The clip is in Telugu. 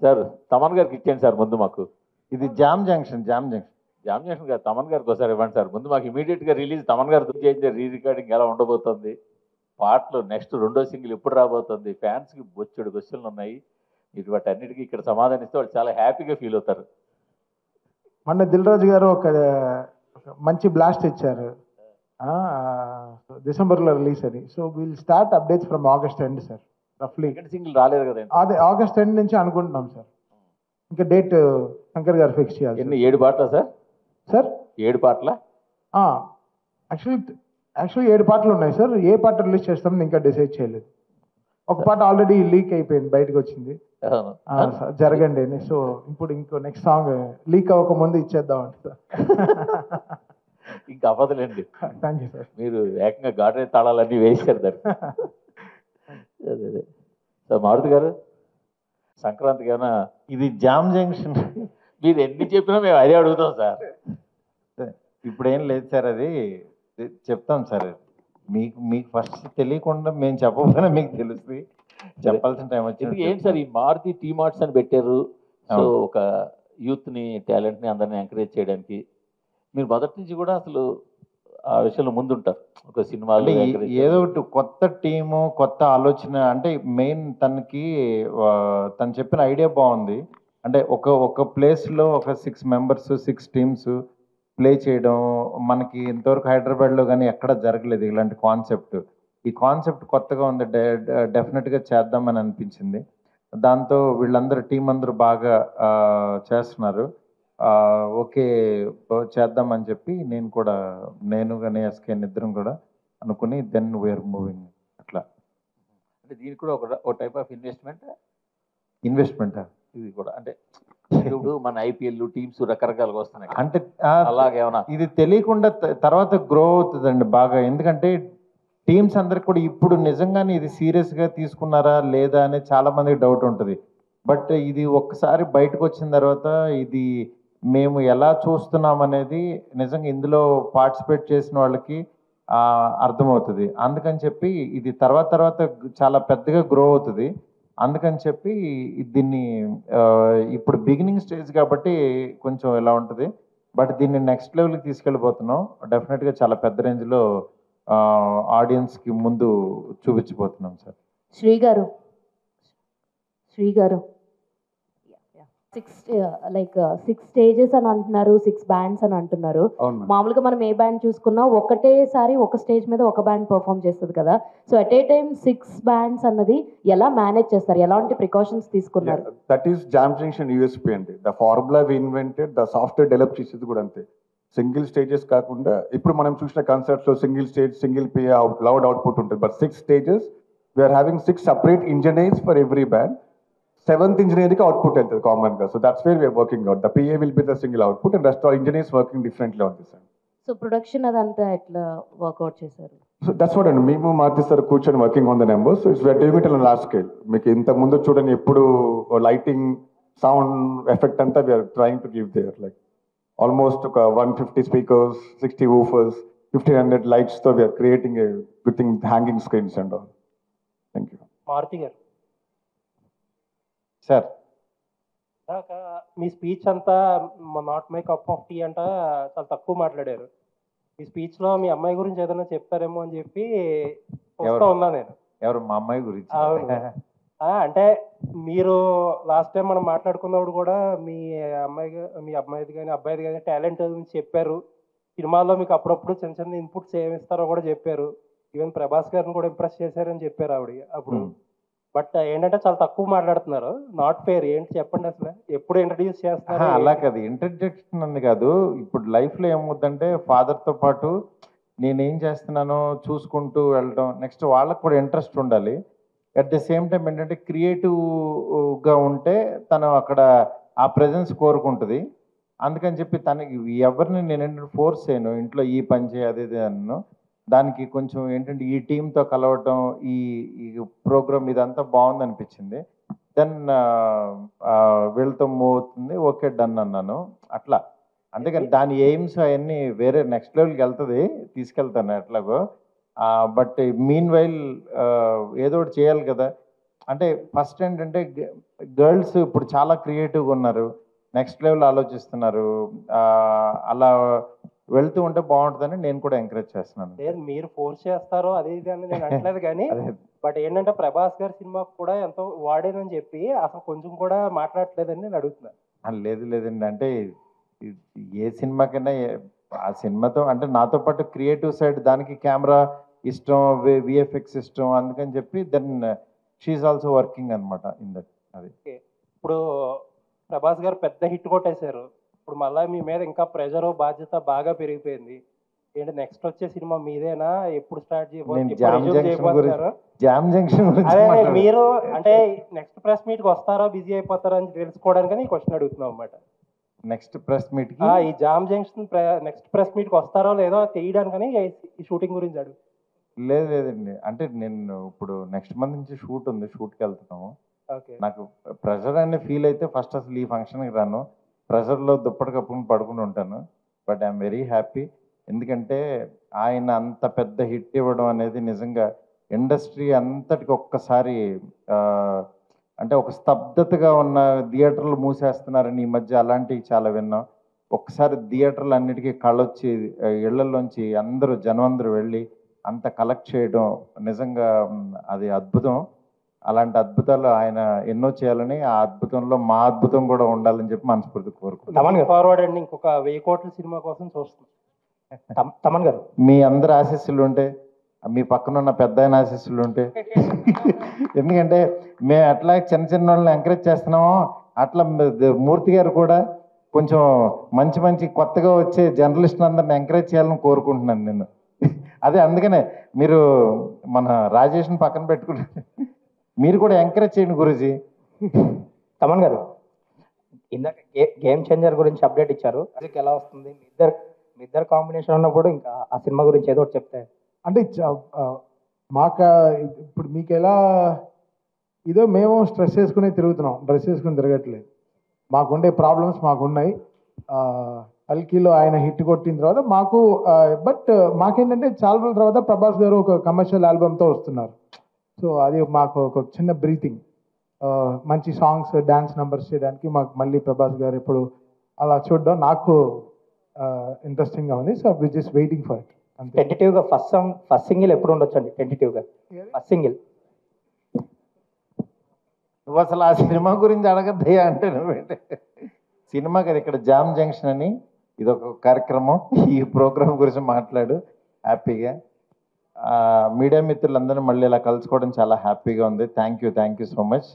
సార్ తమన్ గారికి ఇచ్చేయండి సార్ ముందు మాకు. ఇది జామ్ జంక్షన్ జామ్ జంక్షన్ గారు తమన్ గారికి ఒకసారి ఇవ్వండి సార్ ముందు మాకు. ఇమీడియట్గా రిలీజ్ తమన్ గారితో చేయించే రీ రికార్డింగ్ ఎలా ఉండబోతుంది, పాటలు నెక్స్ట్ రెండో సింగిల్ ఎప్పుడు రాబోతుంది, ఫ్యాన్స్కి బొచ్చెడు క్వశ్చన్లు ఉన్నాయి. ఇటువంటి అన్నిటికీ ఇక్కడ సమాధానం ఇస్తే వాళ్ళు చాలా హ్యాపీగా ఫీల్ అవుతారు. మొన్న దిల్ రాజు గారు ఒక మంచి బ్లాస్ట్ ఇచ్చారు, డిసెంబర్లో రిలీజ్ అని. So will start updates from August end sir. రఫ్లీ సెకండ్ సింగిల్ రాలేదు కదా, అదే ఆగస్ట్ ఎండ్ నుంచి అనుకుంటున్నాం సార్. ఇంకా డేట్ శంకర్ గారు ఫిక్స్ చేయాలి. ఎన్ని 7 పాటలా సార్? సార్ 7 పాటలా? యాక్చువల్లీ 7 పాటలు ఉన్నాయి సార్. ఏ పాట రిలీజ్ చేస్తామని ఇంకా డిసైడ్ చేయలేదు. ఒక పాట ఆల్రెడీ లీక్ అయిపోయింది, బయటకు వచ్చింది, జరగండి అని. సో ఇప్పుడు ఇంకో నెక్స్ట్ సాంగ్ లీక్ అవ్వక ముందు ఇచ్చేద్దాం అంటే సార్. ఇంకా అవ్వదులేండి. Thank you sir. మీరు ఏకంగా గార్డెన్ తాళాలన్నీ వేసారు దాన్ని. అదే అదే సార్. మారుతి గారు సంక్రాంతికి ఏమైనా? ఇది జామ్ జంక్షన్. మీరు ఎన్ని చెప్పినా మేము అదే అడుగుతాం సార్. ఇప్పుడేం లేదు సార్, అది చెప్తాం సార్. మీకు ఫస్ట్ తెలియకుండా మేము చెప్పకపోయినా మీకు తెలుస్తుంది, చెప్పాల్సిన టైం వచ్చింది. ఏంటి సార్ ఈ మారుతి టీ మార్ట్స్ అని పెట్టారు. సో ఒక యూత్ని, టాలెంట్ని అందరినీ ఎంకరేజ్ చేయడానికి మీరు మొదటి నుంచి కూడా అసలు ఆ విషయంలో ముందుంటారు. ఒక సినిమాలో ఏదో ఒకటి కొత్త టీము, కొత్త ఆలోచన. అంటే మెయిన్ తను చెప్పిన ఐడియా బాగుంది. అంటే ఒక ప్లేస్లో ఒక 6 మెంబర్స్ 6 టీమ్స్ ప్లే చేయడం మనకి ఇంతవరకు హైదరాబాద్లో కానీ ఎక్కడ జరగలేదు ఇలాంటి కాన్సెప్ట్. ఈ కాన్సెప్ట్ కొత్తగా ఉంది, డెఫినెట్గా చేద్దామని అనిపించింది. దాంతో వీళ్ళందరూ టీం అందరూ బాగా చేస్తున్నారు. ఓకే చేద్దామని చెప్పి నేను కానీ ఎస్కే ఇద్దరం కూడా అనుకుని దెన్ వీఆర్ మూవింగ్. అట్లా అంటే దీనికి కూడా ఒక టైప్ ఆఫ్ ఇన్వెస్ట్మెంట్ ఇది కూడా. అంటే ఇప్పుడు మన ఐపీఎల్ టీమ్స్ రకరకాలుగా వస్తున్నాయి అంటే అలాగేమన్నా ఇది తెలియకుండా తర్వాత గ్రో అవుతుందండి బాగా. ఎందుకంటే టీమ్స్ అందరికి కూడా ఇప్పుడు నిజంగానే ఇది సీరియస్గా తీసుకున్నారా లేదా అనే చాలా మందికి డౌట్ ఉంటుంది. బట్ ఇది ఒక్కసారి బయటకు వచ్చిన తర్వాత ఇది మేము ఎలా చూస్తున్నాం అనేది నిజంగా ఇందులో పార్టిసిపేట్ చేసిన వాళ్ళకి అర్థమవుతుంది. అందుకని చెప్పి ఇది తర్వాత చాలా పెద్దగా గ్రో అవుతుంది. అందుకని చెప్పి దీన్ని ఇప్పుడు బిగినింగ్ స్టేజ్ కాబట్టి కొంచెం ఎలా ఉంటుంది, బట్ దీన్ని నెక్స్ట్ లెవెల్కి తీసుకెళ్ళిపోతున్నాం. డెఫినెట్గా చాలా పెద్ద రేంజ్లో ఆడియన్స్కి ముందు చూపించబోతున్నాం సార్. శ్రీ గారు 6 స్టేజెస్ అని అంటున్నారు, 6 బ్యాండ్స్ అని అంటున్నారు. మామూలుగా మనం ఏ బ్యాండ్ చూసుకున్నా ఒకటేసారి ఒక స్టేజ్ మీద ఒక బ్యాండ్ పర్ఫామ్ చేస్తుంది కదా. So at a time 6 bands అన్నది ఎలా మేనేజ్ చేస్తారు, ఎలాంటి ప్రికాషన్స్ తీసుకున్నారు? That is jam junction USP అండి. The formula we invented, the software develop చేసేది కూడా అంతే. సింగిల్ స్టేజెస్ కాకుండా ఇప్పుడు మనం చూసిన కాన్సెప్ట్స్లో single stage, single pay loud output ఉంటుంది. But 6 stages we're having 6 separate engineers for every band. 7th ఇంజనీర్కి అవుట్పుట్ వెళ్తుంది కామన్గా. So that's where we're working out. The PA will be the single output and rest all engineers working differently on this. So production అదంతా ఎట్లా వర్కౌట్ చేశారు? సో దట్స్ వాట్ అండి, మేము మారుతి సార్ కూర్చొని working on the numbers. So it's we're doing it on large scale. మీకు ఇంత ముందు చూడండి ఎప్పుడు లైటింగ్, సౌండ్ ఎఫెక్ట్ అంతా we're trying to give there. Like almost ఒక 150 స్పీకర్స్, 60 whoopers, 1500 లైట్స్తో we're creating a good thing, hanging screens and all. Thank you. Maruti garu sir, మీ స్పీచ్ అంతా not my cup of tea అంట చాలా తక్కువ మాట్లాడారు. ఈ స్పీచ్లో మీ అమ్మాయి గురించి ఏదైనా చెప్తారేమో అని చెప్పి వస్తా ఉన్నా నేను. ఎవరు? మా అమ్మాయి గురించి? అంటే మీరు లాస్ట్ టైం మనం మాట్లాడుకున్నప్పుడు కూడా మీ అమ్మాయిది కానీ అబ్బాయిది కానీ టాలెంట్ గురించి చెప్పారు. సినిమాల్లో మీకు అప్పుడప్పుడు చిన్న చిన్న ఇన్పుట్స్ ఏమి ఇస్తారో కూడా చెప్పారు. ఈవెన్ ప్రభాస్ గారిని కూడా ఇంప్రెస్ చేశారని చెప్పారు ఆవిడ అప్పుడు. బట్ ఏంటంటే చాలా తక్కువ మాట్లాడుతున్నారు. Not fair. ఏంటి చెప్పండి అసలు, ఎప్పుడు ఇంట్రడ్యూస్ చేస్తారు? అలా కాదు, ఇంట్రడక్షన్ అని కాదు. ఇప్పుడు లైఫ్లో ఏమవుద్దంటే ఫాదర్తో పాటు నేనేం చేస్తున్నానో చూసుకుంటూ వెళ్ళడం, నెక్స్ట్ వాళ్ళకు కూడా ఇంట్రెస్ట్ ఉండాలి. అట్ ద సేమ్ టైం ఏంటంటే క్రియేటివ్గా ఉంటే తను అక్కడ ఆ ప్రెజెన్స్ కోరుకుంటుంది. అందుకని చెప్పి తనకి ఎవరిని నేను ఏంటంటే ఫోర్స్ చేయను, ఇంట్లో ఈ పని చేయి అది అన్ను. దానికి కొంచెం ఏంటంటే ఈ టీంతో కలవటం, ఈ ప్రోగ్రామ్ ఇదంతా బాగుంది అనిపించింది. దెన్ వీళ్ళతో మూవ్ అవుతుంది, ఓకే డన్ అన్నాను. అట్లా అంతేకాని దాని ఎయిమ్స్ అవన్నీ వేరే నెక్స్ట్ లెవెల్కి వెళ్తుంది, తీసుకెళ్తాను ఎట్లాగో. బట్ మీన్ వైల్ ఏదో ఒకటి చేయాలి కదా. అంటే ఫస్ట్ ఏంటంటే గర్ల్స్ ఇప్పుడు చాలా క్రియేటివ్గా ఉన్నారు, నెక్స్ట్ లెవెల్ ఆలోచిస్తున్నారు. అలా వెళ్తూ ఉంటే బాగుంటుందని నేను కూడా ఎంకరేజ్ చేస్తున్నాను. లేదు మీరు ఫోర్స్ చేస్తారో అది ఇది అని నేను అనట్లేదు కానీ అదే బట్ ఏంటంటే ప్రభాస్ గారి సినిమాకు కూడా ఎంతో వాడేనని చెప్పి అసలు కొంచెం కూడా మాట్లాడట్లేదని నేను అడుగుతున్నాను. లేదు లేదండి, అంటే ఏ సినిమాకైనా ఆ సినిమాతో అంటే నాతో పాటు క్రియేటివ్ సైడ్ దానికి కెమెరా ఇష్టం, విఎఫ్ఎక్స్ ఇష్టం, అందుకని చెప్పి దెన్ షీఈ్ ఆల్సో వర్కింగ్ అనమాట ఇన్ దట్. అది ఇప్పుడు ప్రభాస్ గారు పెద్ద హిట్ కొట్టేశారు, ఇప్పుడు మళ్ళీ మీ మీద ఇంకా ప్రెషర్ బాధ్యత బాగా పెరిగిపోయింది. ఏంటి నెక్స్ట్ వచ్చే సినిమా మీదేనా? ఎప్పుడు స్టార్ట్ నేను జామ్ జంక్షన్ గురించి జామ్ జంక్షన్ అదే గురించి మీరు అంటే నెక్స్ట్ ప్రెస్ మీట్ కి వస్తారా బిజీ అయిపోతారా అని తెలుసుకోవడానికి క్వశ్చన్ అడుగుతున్నాం అన్నమాట. నెక్స్ట్ ప్రెస్ మీట్ కి ఈ jam junction next press meet కి వస్తారో లేదో తెలియడానికని ఈ షూటింగ్ గురించి అడుగు. లేదండి, అంటే నేను ఇప్పుడు నెక్స్ట్ మంత్ నుంచి షూట్ ఉంది, షూట్కి వెళ్తున్నాము. ఓకే. నాకు ప్రెషర్ అనే ఫీల్ అయితే ఫస్ట్ అసలు ఈ ఫంక్షన్కి రాను, ప్రెషర్లో దుప్పటి కప్పుకుని పడుకుని ఉంటాను. బట్ ఐఎమ్ వెరీ హ్యాపీ, ఎందుకంటే ఆయన అంత పెద్ద హిట్ ఇవ్వడం అనేది నిజంగా ఇండస్ట్రీ అంతటికి ఒక్కసారి అంటే ఒక స్తబ్దతగా ఉన్న థియేటర్లు మూసేస్తున్నారని ఈ మధ్య అలాంటివి చాలా విన్నాం. ఒక్కసారి థియేటర్లు అన్నిటికీ కళ్ళొచ్చి ఇళ్లలోంచి జనం అందరూ వెళ్ళి అంత కలెక్ట్ చేయడం నిజంగా అది అద్భుతం. అలాంటి అద్భుతాలు ఆయన ఎన్నో చేయాలని, ఆ అద్భుతంలో మా అద్భుతం కూడా ఉండాలని చెప్పి మనస్ఫూర్తి కోరుకుంటున్నాను. ఫార్వర్డ్ అండి, ఇంకొక 1000 కోట్ల సినిమా కోసం చూస్తున్నాం. తమన్ గారు మీ అందరి ఆశీస్సులు ఉంటే, మీ పక్కన ఉన్న పెద్ద ఆయన ఆశీస్సులు ఉంటే, ఎందుకంటే మేము ఎట్లా చిన్న చిన్న వాళ్ళని ఎంకరేజ్ చేస్తున్నామో అట్లా మూర్తి గారు కూడా కొంచెం మంచి మంచి కొత్తగా వచ్చే జర్నలిస్ట్ అందరిని ఎంకరేజ్ చేయాలని కోరుకుంటున్నాను నేను. అదే అందుకనే మీరు మన రాజేష్ని పక్కన పెట్టుకుని మీరు కూడా ఎంకరేజ్ చేయండి గురూజీ. తమన్ గారు ఇందాక గేమ్ చేంజర్ గురించి అప్డేట్ ఇచ్చారు, అది ఎలా వస్తుంది? మీ ఇద్దరు కాంబినేషన్ ఉన్నప్పుడు ఇంకా ఆ సినిమా గురించి ఏదో ఒకటి చెప్తే. అంటే మాకు ఇప్పుడు మీకు ఎలా ఇదో మేము స్ట్రెస్ చేసుకునే తిరుగుతున్నాం, డ్రెస్ చేసుకుని తిరగట్లేదు. మాకుండే ప్రాబ్లమ్స్ మాకున్నాయి. కల్కిలో ఆయన హిట్ కొట్టిన తర్వాత మాకు బట్ మాకేంటంటే చాలా రోజుల తర్వాత ప్రభాస్ గారు ఒక కమర్షియల్ ఆల్బమ్తో వస్తున్నారు. సో అది మాకు ఒక చిన్న బ్రీతింగ్, మంచి సాంగ్స్ డ్యాన్స్ నెంబర్స్ చేయడానికి మాకు మళ్ళీ ప్రభాస్ గారు ఇప్పుడు అలా చూడడం నాకు ఇంట్రెస్టింగ్గా ఉంది. So we just waiting for it. టెంటేటివ్గా ఫస్ట్ సింగిల్ ఎప్పుడు ఉండొచ్చు అండి? టెంటేటివ్గా ఫస్ట్ సింగిల్ నువ్వు అసలు ఆ సినిమా గురించి అడగద్దయ్యా అంటే నువ్వేంటే సినిమా కదా, ఇక్కడ జామ్ జంక్షన్ అని ఇదొక కార్యక్రమం, ఈ ప్రోగ్రామ్ గురించి మాట్లాడు హ్యాపీగా. మీడియా మిత్రులందరినీ మళ్ళీ ఇలా కలుసుకోవడం చాలా హ్యాపీగా ఉంది. Thank you so much.